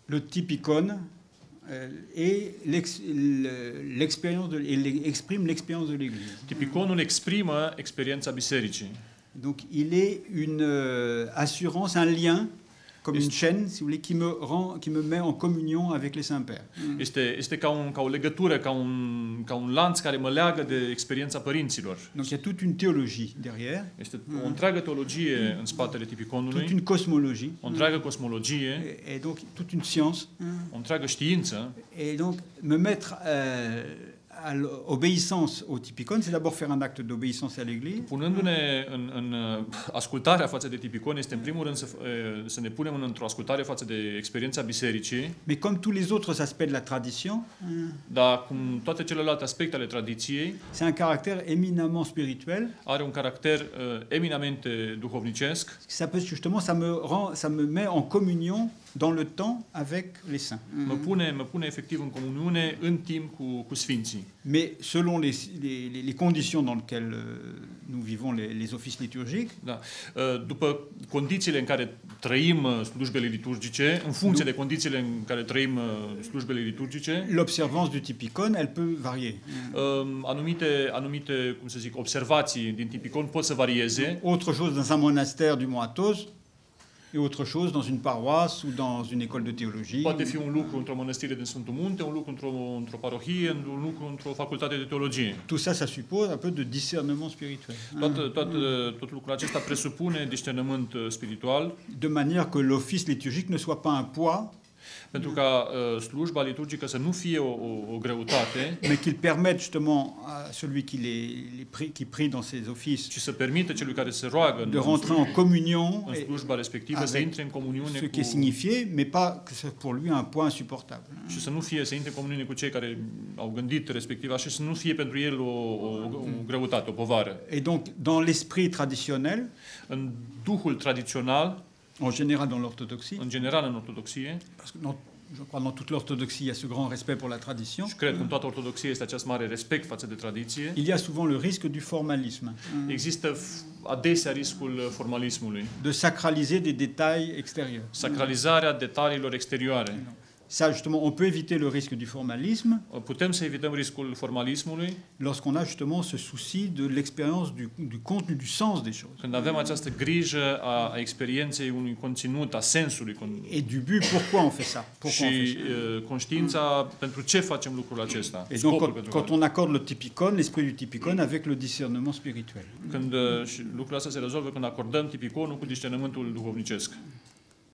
le typicon exprime l'expérience de l'Église. Tipiconul exprimă experiența bisericii. Donc il est une assurance, un lien, comme une chaîne, si vous voulez, qui me met en communion avec les Saints Pères. Este ca o legătură, ca un lanț care mă leagă de experiența părinților. Donc il y a toute une théologie derrière. Este o întreagă teologie în spatele tipiconului. Toute une cosmologie. O întreagă cosmologie. Et donc toute une science. O întreagă știință. Et donc me mettre à l'obéissance au typicon, c'est d'abord faire un acte d'obéissance à l'Église. Punându-ne în ascultarea față de tipicon, este în primul rând să ne punem într-o ascultare față de experiența bisericii. Mais comme tous les autres aspects de la tradition, dar cum toate celelalte aspecte ale tradiției, c'est un caractère éminemment spirituel. Are un caracter eminamente duhovnicesc. Ça me met en communion dans le temps avec les saints. Mă pune efectiv în comuniune în timp cu sfinții. Mais selon les conditions dans lesquelles nous vivons les offices liturgiques, da. După condițiile în care trăim slujbele liturgice, în funcție de condițiile în care trăim slujbele liturgice, l'observance du typicon, elle peut varier. Anumite, cum să zic, observații din tipicon pot să varieze. Autre chose dans un monastère du Mont Athos, et autre chose dans une paroisse ou dans une école de théologie. Poate fi un lucru într-o mănăstire din Sfântul Munte, un lucru într-o parohie, un lucru într-o facultate de teologie. Tout ça, ça suppose un peu de discernement spirituel. Tot lucrul acesta presupune discernământ spiritual. De manière que l'office liturgique ne soit pas un poids, pentru ca slujba liturgică să nu fie o greutate, mais qu'il permette justement à celui qui prie dans ses offices, ci să permită celui care se roagă de rentrer en communion în slujba respectivă să intre în comuniune ce qui est signifié, mais pas que c'est pour lui un poids insupportable. Și să intre în comuniune cu cei care au gândit respectiv așa, să nu fie pentru el o greutate, o povară. Et donc dans l'esprit traditionnel, în duhul tradițional, en général dans l'orthodoxie, în general în ortodoxie, parce que je crois dans toute l'orthodoxie il y a ce grand respect pour la tradition. Și cred că în toată ortodoxia este acest mare respect față de tradiție. Il y a souvent le risque du formalisme. Există adesea riscul formalismului. De sacraliser des détails extérieurs. Sacralizarea detaliilor exterioare. Ça, justement, on peut éviter le risque du formalisme. Putem să evităm riscul formalismului. Lorsqu'on a justement ce souci de l'expérience du contenu, du sens des choses. Când avem această grijă a experienței unui conținut, a sensului. Et du but, pourquoi on fait ça? Și conștiința pentru ce facem lucrul acesta. Et donc, quand on accorde le typicon, l'esprit du typicon avec le discernement spirituel. Când lucrul acesta se rezolvă când acordăm tipiconul cu discernământul duhovnicesc.